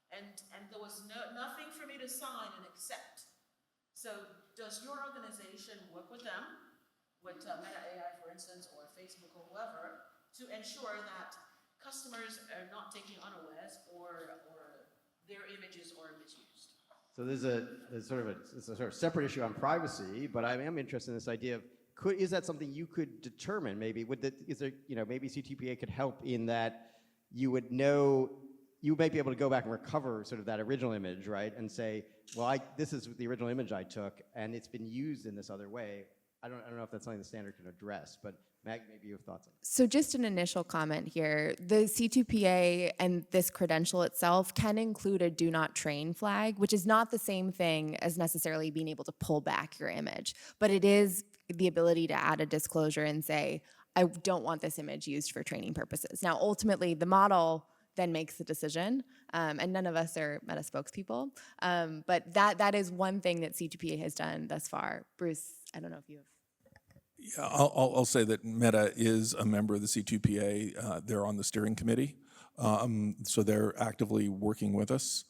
[SPEAKER 5] And there was nothing for me to sign and accept. So does your organization work with them, with Meta AI, for instance, or Facebook or whoever, to ensure that customers are not taking unawares or their images are misused?
[SPEAKER 1] So there's a sort of separate issue on privacy, but I am interested in this idea of is that something you could determine? Maybe maybe CTPA could help in that you would know, you might be able to go back and recover sort of that original image, right, and say, well, this is the original image I took, and it's been used in this other way. I don't know if that's something the standard can address, but Maggie, maybe you have thoughts on it.
[SPEAKER 3] So just an initial comment here. The C2PA and this credential itself can include a do not train flag, which is not the same thing as necessarily being able to pull back your image, but it is the ability to add a disclosure and say, I don't want this image used for training purposes. Now, ultimately, the model then makes the decision, and none of us are Meta spokespeople, but that is one thing that C2PA has done thus far. Bruce, I don't know if you have.
[SPEAKER 2] Yeah, I'll say that Meta is a member of the C2PA. They're on the steering committee, so they're actively working with us.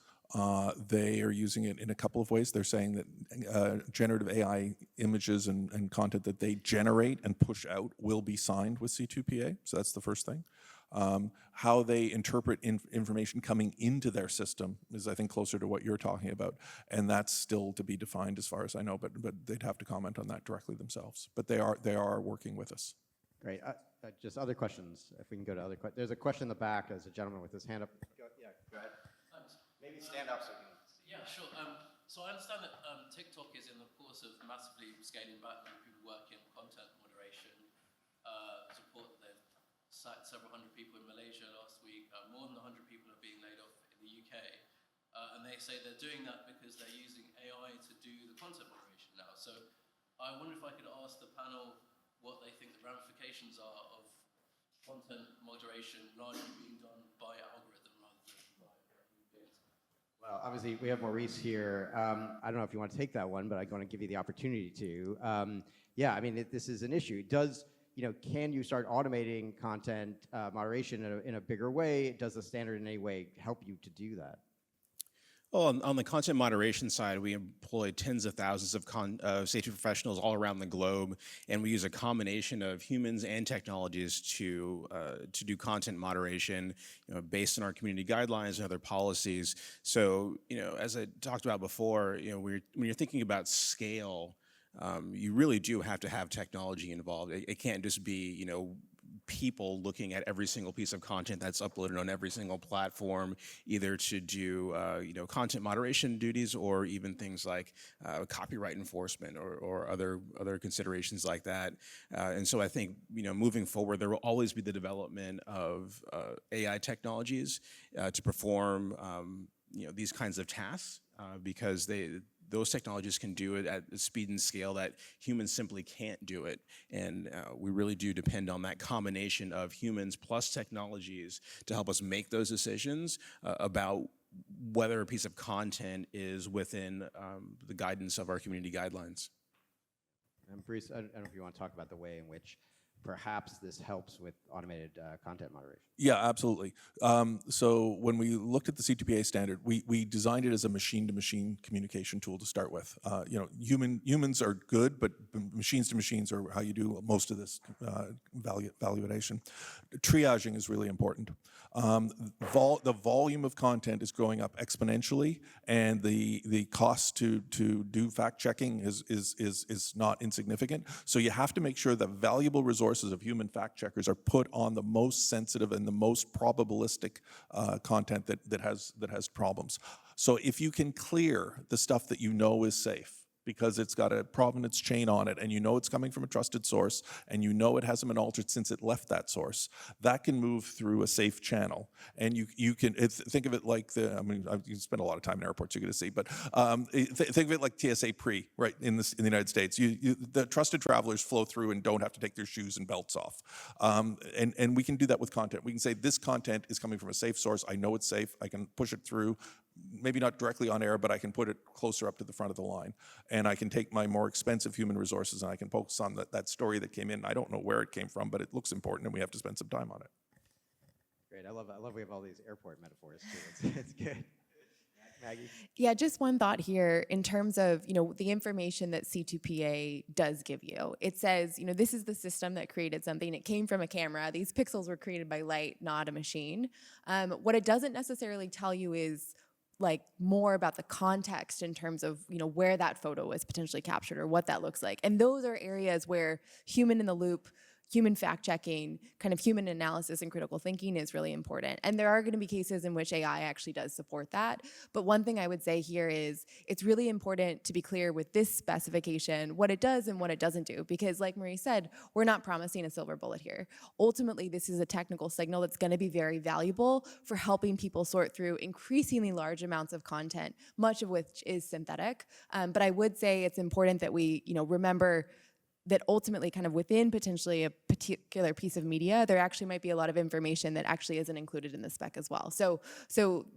[SPEAKER 2] They are using it in a couple of ways. They're saying that generative AI images and content that they generate and push out will be signed with C2PA, so that's the first thing. How they interpret information coming into their system is, I think, closer to what you're talking about, and that's still to be defined as far as I know, but they'd have to comment on that directly themselves. But they are working with us.
[SPEAKER 1] Great. Just other questions, if we can go to other questions. There's a question in the back. There's a gentleman with his hand up. Go ahead. Maybe stand up so we can see.
[SPEAKER 6] Yeah, sure. So I understand that TikTok is in the course of massively scaling back on people working on content moderation. Support that they've sacked several hundred people in Malaysia last week. More than 100 people are being laid off in the UK. And they say they're doing that because they're using AI to do the content moderation now. So I wonder if I could ask the panel what they think the ramifications are of content moderation largely being done by algorithm rather than by human beings.
[SPEAKER 1] Well, obviously, we have Maurice here. I don't know if you want to take that one, but I'm going to give you the opportunity to. Yeah, I mean, this is an issue. Can you start automating content moderation in a bigger way? Does the standard in any way help you to do that?
[SPEAKER 4] Well, on the content moderation side, we employ tens of thousands of safety professionals all around the globe, and we use a combination of humans and technologies to do content moderation, based on our community guidelines and other policies. So, as I talked about before, when you're thinking about scale, you really do have to have technology involved. It can't just be, people looking at every single piece of content that's uploaded on every single platform, either to do, content moderation duties or even things like copyright enforcement or other considerations like that. And so I think, moving forward, there will always be the development of AI technologies to perform, these kinds of tasks because those technologies can do it at the speed and scale that humans simply can't do it. And we really do depend on that combination of humans plus technologies to help us make those decisions about whether a piece of content is within the guidance of our community guidelines.
[SPEAKER 1] And Bruce, I don't know if you want to talk about the way in which perhaps this helps with automated content moderation.
[SPEAKER 2] Yeah, absolutely. So when we looked at the C2PA standard, we designed it as a machine-to-machine communication tool to start with. Humans are good, but machines to machines are how you do most of this validation. Triaging is really important. The volume of content is going up exponentially, and the cost to do fact checking is not insignificant. So you have to make sure the valuable resources of human fact checkers are put on the most sensitive and the most probabilistic content that has problems. So if you can clear the stuff that you know is safe, because it's got a provenance chain on it, and you know it's coming from a trusted source, and you know it hasn't been altered since it left that source, that can move through a safe channel. And you can think of it like you spend a lot of time in airports, you're going to see, but think of it like TSA pre, right, in the United States. The trusted travelers flow through and don't have to take their shoes and belts off. And we can do that with content. We can say this content is coming from a safe source. I know it's safe. I can push it through, maybe not directly on air, but I can put it closer up to the front of the line. And I can take my more expensive human resources and I can focus on that story that came in. I don't know where it came from, but it looks important and we have to spend some time on it.
[SPEAKER 1] Great. I love we have all these airport metaphors too. It's good. Maggie?
[SPEAKER 3] Yeah, just one thought here in terms of, the information that C2PA does give you. It says, this is the system that created something. It came from a camera. These pixels were created by light, not a machine. What it doesn't necessarily tell you is more about the context in terms of, where that photo was potentially captured or what that looks like. And those are areas where human in the loop, human fact-checking, kind of human analysis and critical thinking is really important. And there are going to be cases in which AI actually does support that. But one thing I would say here is it's really important to be clear with this specification what it does and what it doesn't do. Because like Marie said, we're not promising a silver bullet here. Ultimately, this is a technical signal that's going to be very valuable for helping people sort through increasingly large amounts of content, much of which is synthetic. But I would say it's important that we remember that ultimately kind of within potentially a particular piece of media, there actually might be a lot of information that actually isn't included in the spec as well. So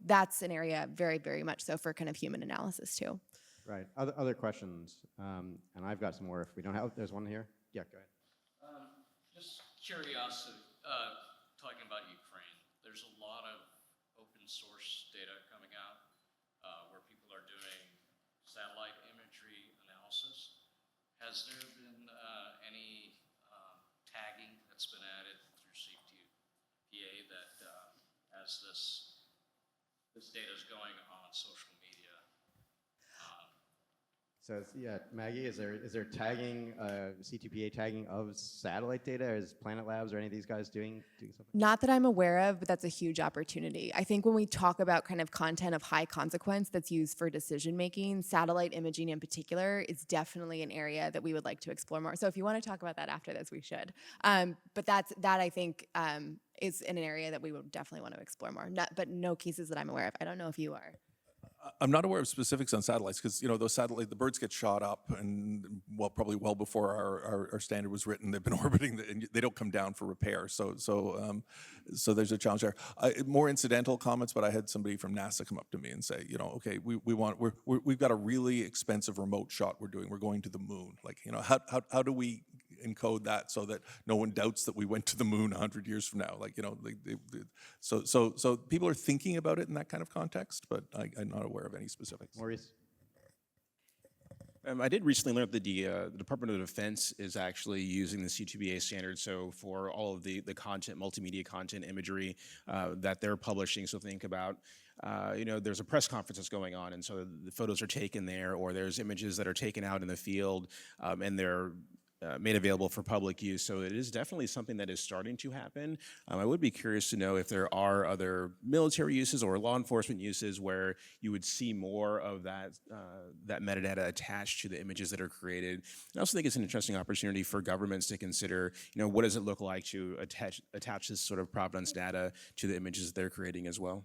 [SPEAKER 3] that's an area very, very much so for kind of human analysis too.
[SPEAKER 1] Right. Other questions? And I've got some more if we don't have. There's one here. Yeah, go ahead.
[SPEAKER 6] Just curiosity, talking about Ukraine, there's a lot of open source data coming out where people are doing satellite imagery analysis. Has there been any tagging that's been added through C2PA that as this data is going on social media?
[SPEAKER 1] So yeah, Maggie, is there tagging, C2PA tagging of satellite data? Is Planet Labs or any of these guys doing something?
[SPEAKER 3] Not that I'm aware of, but that's a huge opportunity. I think when we talk about kind of content of high consequence that's used for decision making, satellite imaging in particular is definitely an area that we would like to explore more. So if you want to talk about that after this, we should. But that I think is in an area that we would definitely want to explore more. But no cases that I'm aware of. I don't know if you are.
[SPEAKER 2] I'm not aware of specifics on satellites because those the birds get shot up and probably well before our standard was written. They've been orbiting and they don't come down for repair. So there's a challenge there. More incidental comments, but I had somebody from NASA come up to me and say, okay, we've got a really expensive remote shot we're doing. We're going to the moon. How do we encode that so that no one doubts that we went to the moon 100 years from now? So people are thinking about it in that kind of context, but I'm not aware of any specifics.
[SPEAKER 1] Maurice?
[SPEAKER 4] I did recently learn that the Department of Defense is actually using the C2BA standard. So for all of the content, multimedia content, imagery that they're publishing, so think about, there's a press conference that's going on, and so the photos are taken there, or there's images that are taken out in the field, and they're made available for public use. So it is definitely something that is starting to happen. I would be curious to know if there are other military uses or law enforcement uses where you would see more of that metadata attached to the images that are created. I also think it's an interesting opportunity for governments to consider, what does it look like to attach this sort of provenance data to the images that they're creating as well.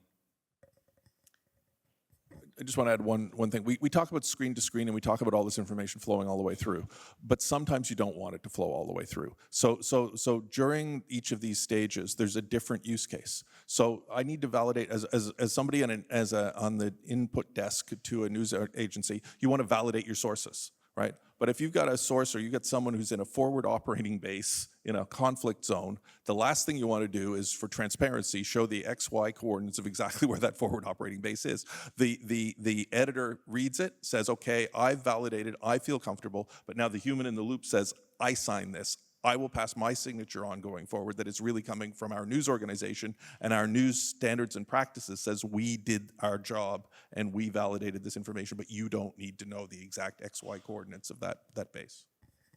[SPEAKER 2] I just want to add one thing. We talk about screen to screen and we talk about all this information flowing all the way through, but sometimes you don't want it to flow all the way through. So during each of these stages, there's a different use case. So I need to validate as somebody on the input desk to a news agency, you want to validate your sources, right? But if you've got a source or you've got someone who's in a forward operating base in a conflict zone, the last thing you want to do is, for transparency, show the XY coordinates of exactly where that forward operating base is. The editor reads it, says, okay, I've validated, I feel comfortable, but now the human in the loop says, I sign this. I will pass my signature on going forward that it's really coming from our news organization, and our news standards and practices says we did our job and we validated this information, but you don't need to know the exact XY coordinates of that base.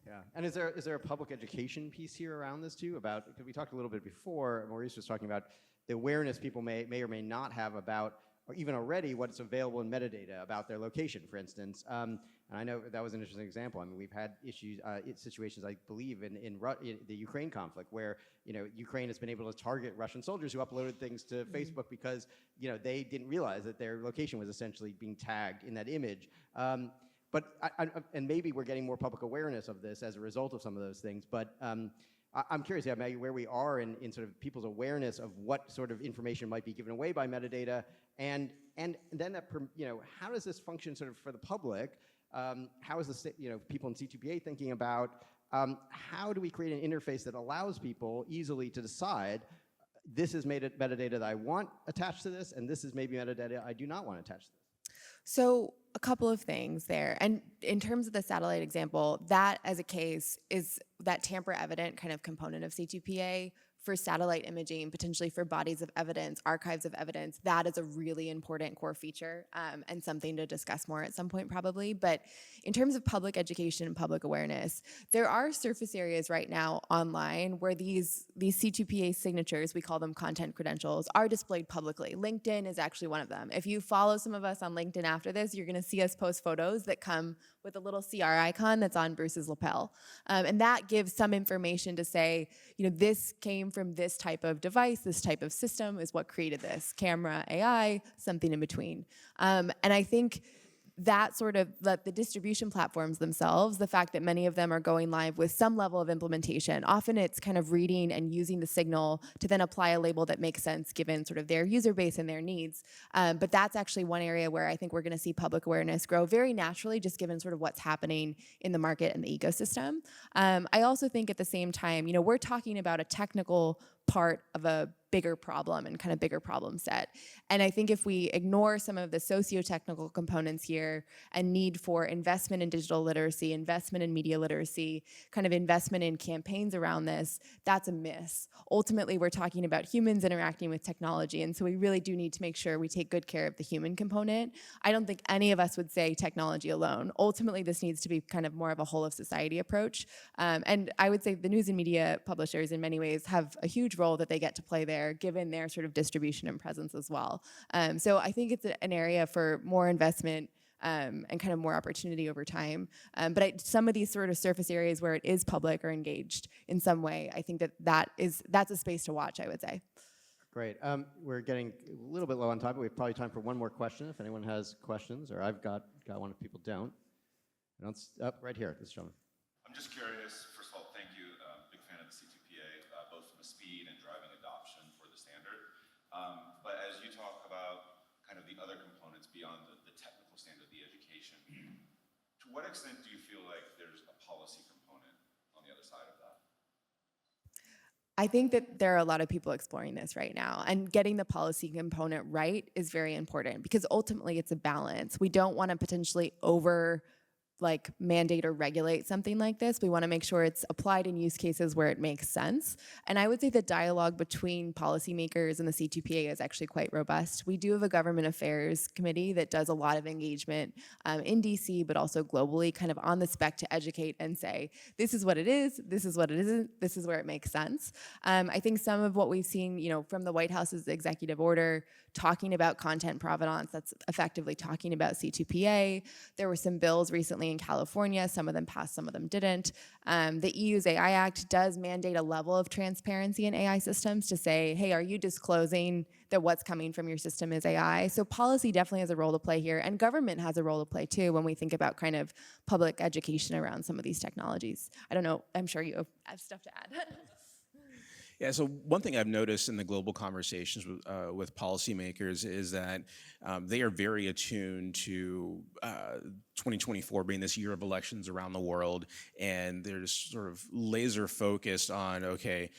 [SPEAKER 1] Yeah, and is there a public education piece here around this too? Because we talked a little bit before, Maurice was talking about the awareness people may or may not have about or even already what's available in metadata about their location, for instance. And I know that was an interesting example. I mean, we've had issues, situations, I believe, in the Ukraine conflict, where Ukraine has been able to target Russian soldiers who uploaded things to Facebook because they didn't realize that their location was essentially being tagged in that image. But and maybe we're getting more public awareness of this as a result of some of those things. But I'm curious, Maggie, where we are in sort of people's awareness of what sort of information might be given away by metadata, and then that how does this function sort of for the public? How is the people in C2PA thinking about how do we create an interface that allows people easily to decide this is metadata that I want attached to this, and this is maybe metadata I do not want attached to this?
[SPEAKER 3] So a couple of things there. And in terms of the satellite example, that as a case is that tamper evident kind of component of C2PA for satellite imaging, potentially for bodies of evidence, archives of evidence. That is a really important core feature and something to discuss more at some point probably. But in terms of public education and public awareness, there are surface areas right now online where these C2PA signatures, we call them content credentials, are displayed publicly. LinkedIn is actually one of them. If you follow some of us on LinkedIn after this, you're gonna see us post photos that come with a little CR icon that's on Bruce's lapel. And that gives some information to say, this came from this type of device, this type of system is what created this, camera, AI, something in between. And I think that sort of, the distribution platforms themselves, the fact that many of them are going live with some level of implementation, often it's kind of reading and using the signal to then apply a label that makes sense given sort of their user base and their needs. But that's actually one area where I think we're gonna see public awareness grow very naturally, just given sort of what's happening in the market and the ecosystem. I also think at the same time, we're talking about a technical part of a bigger problem and kind of bigger problem set. And I think if we ignore some of the socio-technical components here and need for investment in digital literacy, investment in media literacy, kind of investment in campaigns around this, that's a miss. Ultimately, we're talking about humans interacting with technology, and so we really do need to make sure we take good care of the human component. I don't think any of us would say technology alone. Ultimately, this needs to be kind of more of a whole of society approach. And I would say the news and media publishers in many ways have a huge role that they get to play there, given their sort of distribution and presence as well. So I think it's an area for more investment and kind of more opportunity over time. But some of these sort of surface areas where it is public or engaged in some way, I think that's a space to watch, I would say.
[SPEAKER 1] Great. We're getting a little bit low on time, but we have probably time for one more question if anyone has questions, or I've got one if people don't. Right here, this gentleman.
[SPEAKER 7] I'm just curious, first of all, thank you. Big fan of the C2PA, both from a speed and driving adoption for the standard. But as you talk about kind of the other components beyond the technical standard, the education, to what extent do you feel like there's a policy component on the other side of that?
[SPEAKER 3] I think that there are a lot of people exploring this right now, and getting the policy component right is very important because ultimately it's a balance. We don't want to potentially mandate or regulate something like this. We want to make sure it's applied in use cases where it makes sense. And I would say the dialogue between policymakers and the C2PA is actually quite robust. We do have a government affairs committee that does a lot of engagement in DC, but also globally, kind of on the spec to educate and say, this is what it is, this is what it isn't, this is where it makes sense. I think some of what we've seen, from the White House's executive order, talking about content provenance, that's effectively talking about C2PA. There were some bills recently in California, some of them passed, some of them didn't. The EU's AI Act does mandate a level of transparency in AI systems to say, hey, are you disclosing that what's coming from your system is AI? So policy definitely has a role to play here, and government has a role to play too when we think about kind of public education around some of these technologies. I don't know, I'm sure you have stuff to add.
[SPEAKER 4] Yeah, so one thing I've noticed in the global conversations with policymakers is that they are very attuned to 2024 being this year of elections around the world, and they're just sort of laser focused on, okay,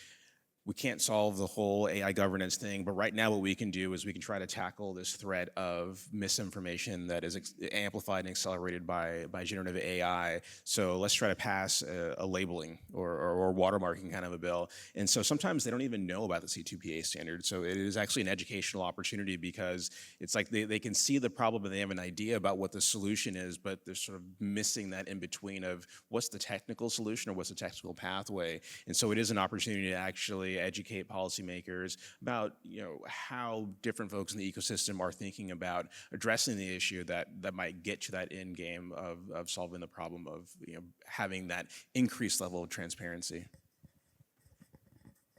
[SPEAKER 4] we can't solve the whole AI governance thing, but right now what we can do is we can try to tackle this threat of misinformation that is amplified and accelerated by generative AI. So let's try to pass a labeling or watermarking kind of a bill. And so sometimes they don't even know about the C2PA standard. So it is actually an educational opportunity because it's like they can see the problem and they have an idea about what the solution is, but they're sort of missing that in between of what's the technical solution or what's the technical pathway. And so it is an opportunity to actually really educate policymakers about how different folks in the ecosystem are thinking about addressing the issue that might get to that end game of solving the problem of having that increased level of transparency.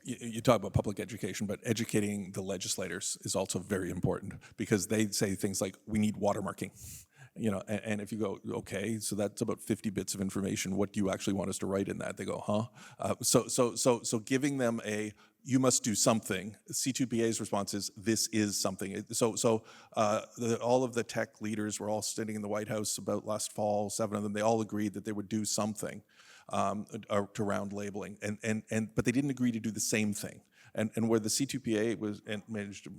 [SPEAKER 2] You talk about public education, but educating the legislators is also very important because they say things like, we need watermarking. And if you go, okay, so that's about 50 bits of information. What do you actually want us to write in that? They go, huh? So giving them you must do something. C2PA's response is, this is something. All of the tech leaders were all sitting in the White House about last fall, 7 of them, they all agreed that they would do something to round labeling, but they didn't agree to do the same thing. And where the C2PA was and managed to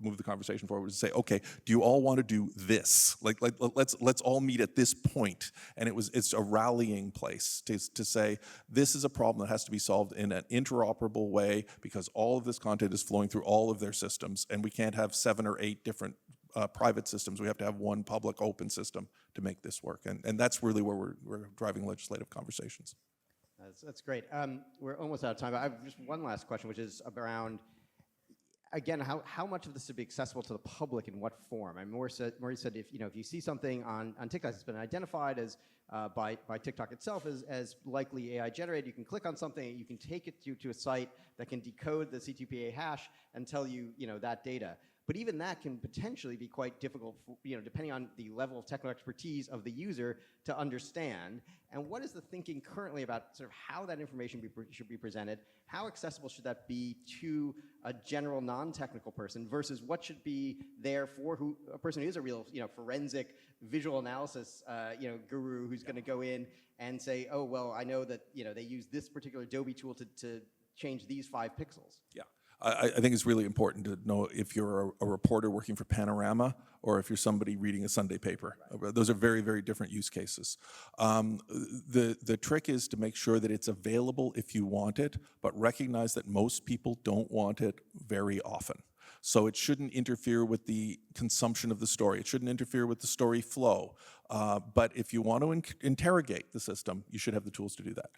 [SPEAKER 2] move the conversation forward was to say, okay, do you all want to do this? Let's all meet at this point. And it's a rallying place to say this is a problem that has to be solved in an interoperable way because all of this content is flowing through all of their systems, and we can't have 7 or 8 different private systems. We have to have one public open system to make this work. And that's really where we're driving legislative conversations.
[SPEAKER 1] That's great. We're almost out of time. But I have just one last question, which is around, again, how much of this should be accessible to the public in what form? I mean, Maurice said if you see something on TikTok that's been identified as by TikTok itself as likely AI generated, you can click on something, you can take it to a site that can decode the C2PA hash and tell you that data. But even that can potentially be quite difficult, depending on the level of technical expertise of the user to understand. And what is the thinking currently about sort of how that information should be presented? How accessible should that be to a general non-technical person versus what should be there for a person who is a real, forensic visual analysis, guru who's going to go in and say, oh, well, I know that, they use this particular Adobe tool to change these 5 pixels.
[SPEAKER 2] Yeah. I think it's really important to know if you're a reporter working for Panorama or if you're somebody reading a Sunday paper. Right. Those are very, very different use cases. The trick is to make sure that it's available if you want it, but recognize that most people don't want it very often. So it shouldn't interfere with the consumption of the story. It shouldn't interfere with the story flow. But if you want to interrogate the system, you should have the tools to do that.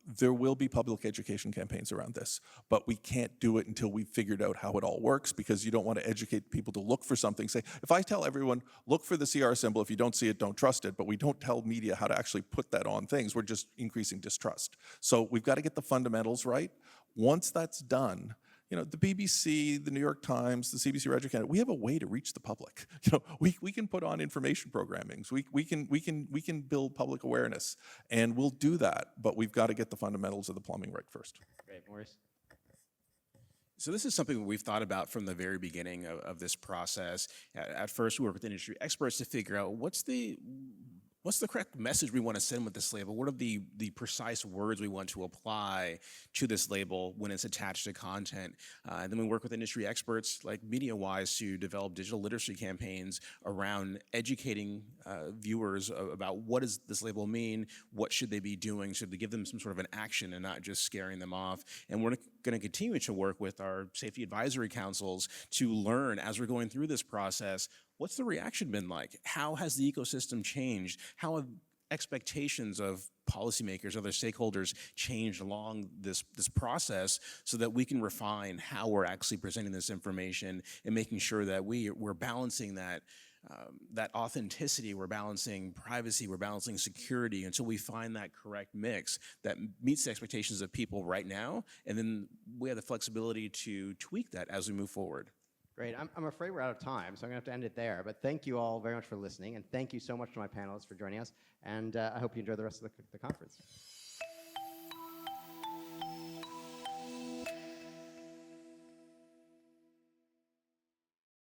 [SPEAKER 2] There will be public education campaigns around this, but we can't do it until we've figured out how it all works, because you don't want to educate people to look for something. Say, if I tell everyone, look for the CR symbol, if you don't see it, don't trust it, but we don't tell media how to actually put that on things, we're just increasing distrust. So we've got to get the fundamentals right. Once that's done, the BBC, the New York Times, the CBC Radio Canada, we have a way to reach the public. We can put on information programmings. We can build public awareness, and we'll do that. But we've got to get the fundamentals of the plumbing right first.
[SPEAKER 1] Great, Maurice.
[SPEAKER 4] So this is something we've thought about from the very beginning of this process. At first, we worked with industry experts to figure out what's the correct message we want to send with this label? What are the precise words we want to apply to this label when it's attached to content? And then we work with industry experts like MediaWise to develop digital literacy campaigns around educating viewers about what does this label mean, what should they be doing, should they give them some sort of an action and not just scaring them off. And we're going to continue to work with our safety advisory councils to learn as we're going through this process, what's the reaction been like? How has the ecosystem changed? How have expectations of policymakers, other stakeholders changed along this process so that we can refine how we're actually presenting this information and making sure that we're balancing that authenticity, we're balancing privacy, we're balancing security until we find that correct mix that meets the expectations of people right now, and then we have the flexibility to tweak that as we move forward.
[SPEAKER 1] Great. I'm afraid we're out of time, so I'm going to have to end it there. But thank you all very much for listening, and thank you so much to my panelists for joining us. And I hope you enjoy the rest of the conference.